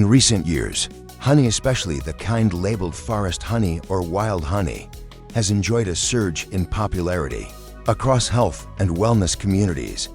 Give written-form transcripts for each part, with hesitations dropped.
In recent years, honey, especially the kind labeled forest honey or wild honey, has enjoyed a surge in popularity across health and wellness communities.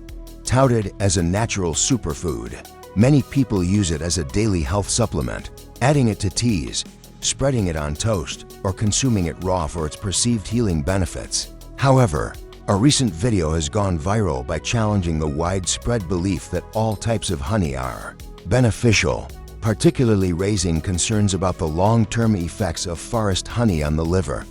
Touted as a natural superfood, many people use it as a daily health supplement, adding it to teas, spreading it on toast, or consuming it raw for its perceived healing benefits. However, a recent video has gone viral by challenging the widespread belief that all types of honey are beneficial, particularly raising concerns about the long-term effects of forest honey on the liver.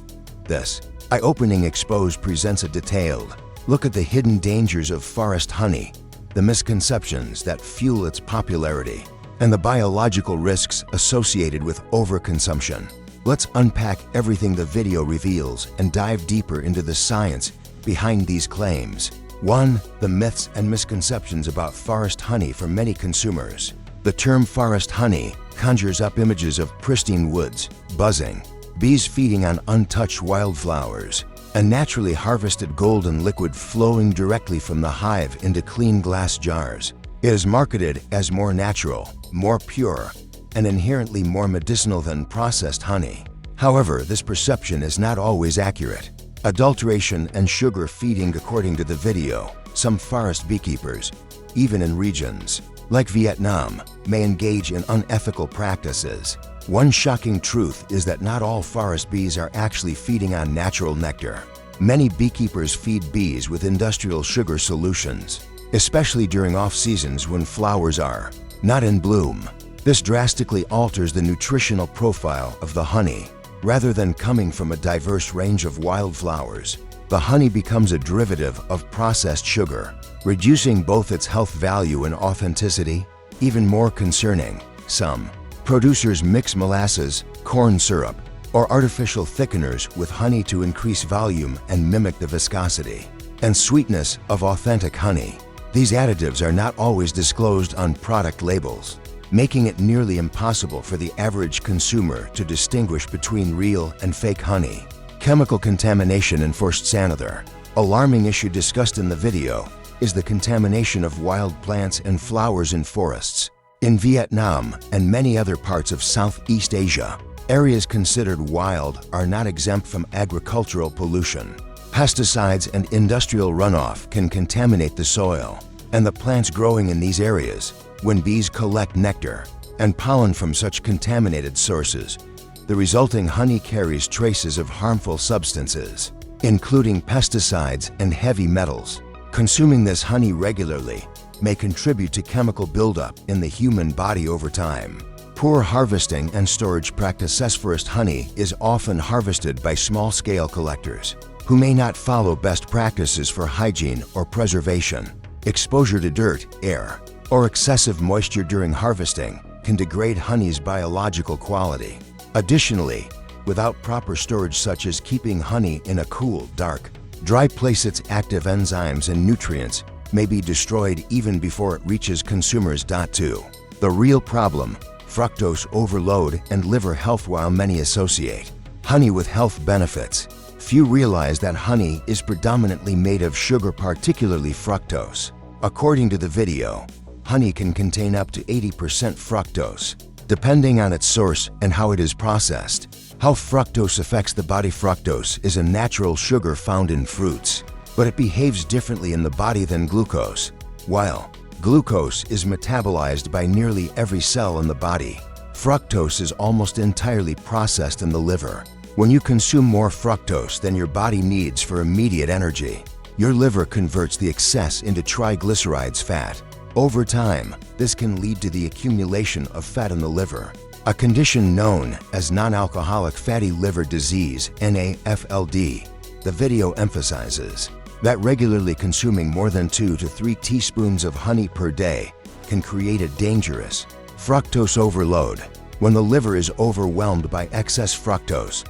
This eye-opening expose presents a detailed look at the hidden dangers of forest honey, the misconceptions that fuel its popularity, and the biological risks associated with overconsumption. Let's unpack everything the video reveals and dive deeper into the science behind these claims. 1. The myths and misconceptions about forest honey for many consumers. The term forest honey conjures up images of pristine woods, buzzing, bees feeding on untouched wildflowers, and naturally harvested golden liquid flowing directly from the hive into clean glass jars. It is marketed as more natural, more pure, and inherently more medicinal than processed honey. However, this perception is not always accurate. Adulteration and sugar feeding. According to the video, some forest beekeepers, even in regions like Vietnam, may engage in unethical practices. One shocking truth is that not all forest bees are actually feeding on natural nectar. Many beekeepers feed bees with industrial sugar solutions, especially during off-seasons when flowers are not in bloom. This drastically alters the nutritional profile of the honey. Rather than coming from a diverse range of wildflowers, the honey becomes a derivative of processed sugar, reducing both its health value and authenticity. Even more concerning, some producers mix molasses, corn syrup, or artificial thickeners with honey to increase volume and mimic the viscosity and sweetness of authentic honey. These additives are not always disclosed on product labels, making it nearly impossible for the average consumer to distinguish between real and fake honey. Chemical contamination and forced. Another alarming issue discussed in the video is the contamination of wild plants and flowers in forests. In Vietnam and many other parts of Southeast Asia, areas considered wild are not exempt from agricultural pollution. Pesticides and industrial runoff can contaminate the soil and the plants growing in these areas. When bees collect nectar and pollen from such contaminated sources, the resulting honey carries traces of harmful substances, including pesticides and heavy metals. Consuming this honey regularly may contribute to chemical buildup in the human body over time. Poor harvesting and storage practices. Forest honey is often harvested by small-scale collectors who may not follow best practices for hygiene or preservation. Exposure to dirt, air, or excessive moisture during harvesting can degrade honey's biological quality. Additionally, without proper storage, such as keeping honey in a cool, dark, dry place, its active enzymes and nutrients may be destroyed even before it reaches consumers. 2. The real problem: fructose overload and liver health. While many associate honey with health benefits, few realize that honey is predominantly made of sugar, particularly fructose. According to the video, honey can contain up to 80% fructose, depending on its source and how it is processed. How fructose affects the body. Fructose is a natural sugar found in fruits, but it behaves differently in the body than glucose. While glucose is metabolized by nearly every cell in the body, fructose is almost entirely processed in the liver. When you consume more fructose than your body needs for immediate energy, your liver converts the excess into triglycerides, fat. Over time, this can lead to the accumulation of fat in the liver, a condition known as non-alcoholic fatty liver disease, NAFLD. The video emphasizes that regularly consuming more than 2 to 3 teaspoons of honey per day can create a dangerous fructose overload. When the liver is overwhelmed by excess fructose,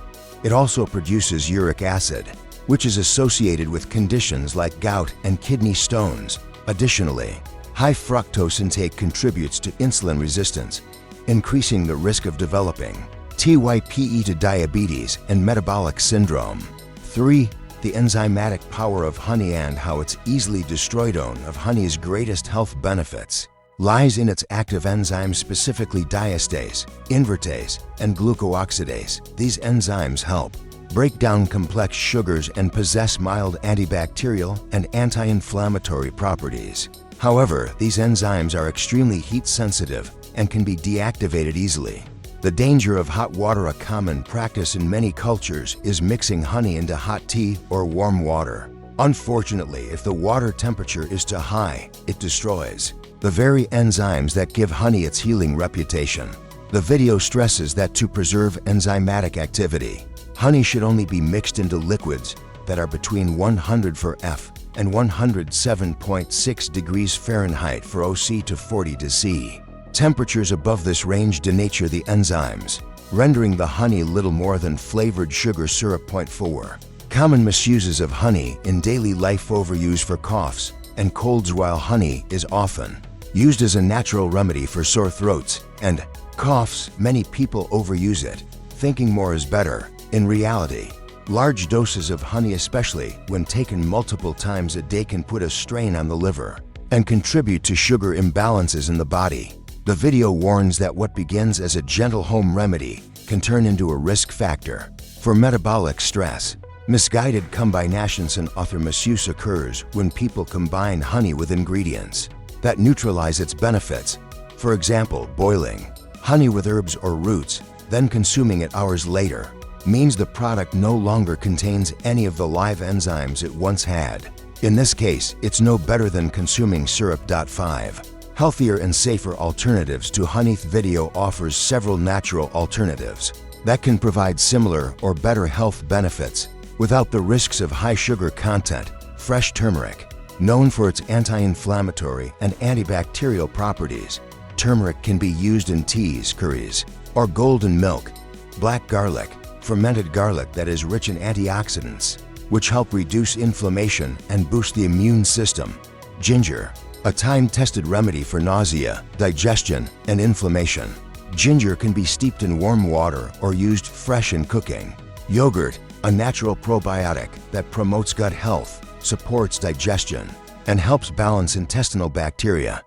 it also produces uric acid, which is associated with conditions like gout and kidney stones. Additionally, high fructose intake contributes to insulin resistance, increasing the risk of developing type 2 diabetes and metabolic syndrome. 3. The enzymatic power of honey and how it's easily destroyed. One of honey's greatest health benefits lies in its active enzymes, specifically diastase, invertase, and glucooxidase. These enzymes help break down complex sugars and possess mild antibacterial and anti-inflammatory properties. However, these enzymes are extremely heat-sensitive and can be deactivated easily. The danger of hot water. A common practice in many cultures is mixing honey into hot tea or warm water. Unfortunately, if the water temperature is too high, it destroys the very enzymes that give honey its healing reputation. The video stresses that to preserve enzymatic activity, honey should only be mixed into liquids that are between 100 for F and 107.6 degrees Fahrenheit for OC to 40 to C. Temperatures above this range denature the enzymes, rendering the honey little more than flavored sugar syrup. 4. Common misuses of honey in daily life. Overuse for coughs and colds. While honey is often used as a natural remedy for sore throats and coughs, many people overuse it, thinking more is better. In reality, large doses of honey, especially when taken multiple times a day, can put a strain on the liver and contribute to sugar imbalances in the body. The video warns that what begins as a gentle home remedy can turn into a risk factor for metabolic stress. Misguided combinations and other misuse occurs when people combine honey with ingredients that neutralize its benefits. For example, boiling honey with herbs or roots, then consuming it hours later, means the product no longer contains any of the live enzymes it once had. In this case, it's no better than consuming syrup. 5. Healthier and safer alternatives to honey. The video offers several natural alternatives that can provide similar or better health benefits without the risks of high sugar content. Fresh turmeric, known for its anti-inflammatory and antibacterial properties. Turmeric can be used in teas, curries, or golden milk. Black garlic, fermented garlic that is rich in antioxidants, which help reduce inflammation and boost the immune system. Ginger, a time-tested remedy for nausea, digestion, and inflammation. Ginger can be steeped in warm water or used fresh in cooking. Yogurt, a natural probiotic that promotes gut health, supports digestion, and helps balance intestinal bacteria.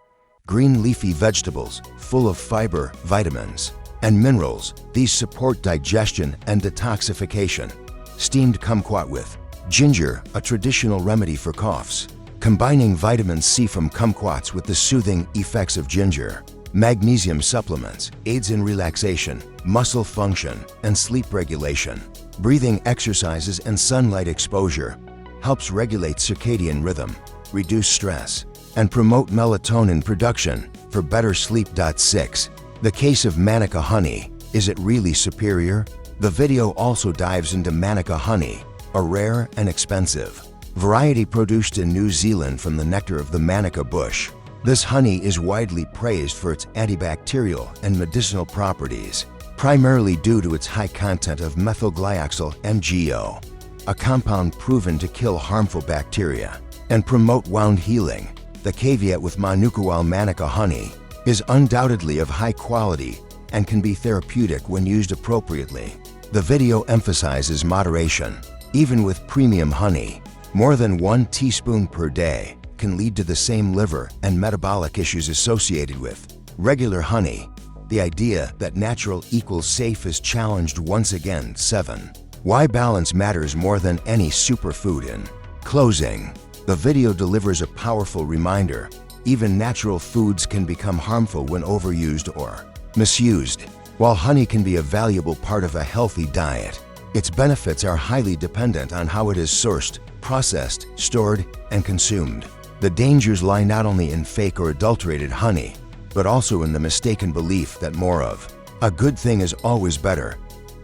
Green leafy vegetables, full of fiber, vitamins, and minerals. These support digestion and detoxification. Steamed kumquat with ginger, a traditional remedy for coughs, combining vitamin C from kumquats with the soothing effects of ginger. Magnesium supplements aids in relaxation, muscle function, and sleep regulation. Breathing exercises and sunlight exposure helps regulate circadian rhythm, reduce stress, and promote melatonin production for better sleep. 6. The case of Manuka honey. Is it really superior? The video also dives into Manuka honey, a rare and expensive variety produced in New Zealand from the nectar of the Manuka bush. This honey is widely praised for its antibacterial and medicinal properties, primarily due to its high content of methylglyoxal MgO, a compound proven to kill harmful bacteria and promote wound healing. The caveat with Manuka: while Manuka honey is undoubtedly of high quality and can be therapeutic when used appropriately, the video emphasizes moderation. Even with premium honey, more than 1 teaspoon per day can lead to the same liver and metabolic issues associated with regular honey. The idea that natural equals safe is challenged once again. 7. Why balance matters more than any superfood. In closing, the video delivers a powerful reminder: even natural foods can become harmful when overused or misused. While honey can be a valuable part of a healthy diet, its benefits are highly dependent on how it is sourced, processed, stored, and consumed. The dangers lie not only in fake or adulterated honey, but also in the mistaken belief that more of a good thing is always better.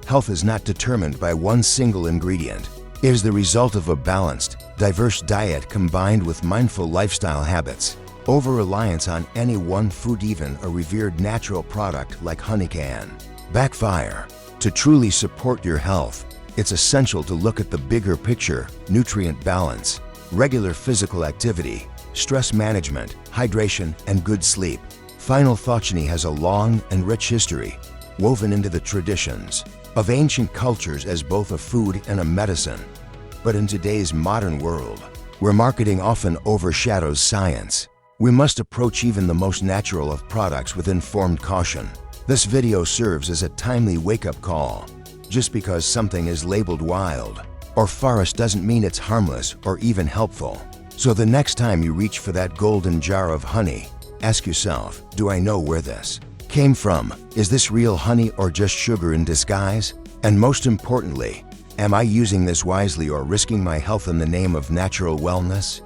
Health is not determined by one single ingredient. It is the result of a balanced, diverse diet combined with mindful lifestyle habits. Over-reliance on any one food, even a revered natural product like honey, can backfire. To truly support your health, it's essential to look at the bigger picture: nutrient balance, regular physical activity, stress management, hydration, and good sleep. Final thought: honey has a long and rich history, woven into the traditions of ancient cultures as both a food and a medicine. But in today's modern world, where marketing often overshadows science, We must approach even the most natural of products with informed caution. This video serves as a timely wake-up call. Just because something is labeled wild or forest doesn't mean it's harmless or even helpful. So the next time you reach for that golden jar of honey, ask yourself, do I know where this came from? Is this real honey or just sugar in disguise? And most importantly, am I using this wisely or risking my health in the name of natural wellness?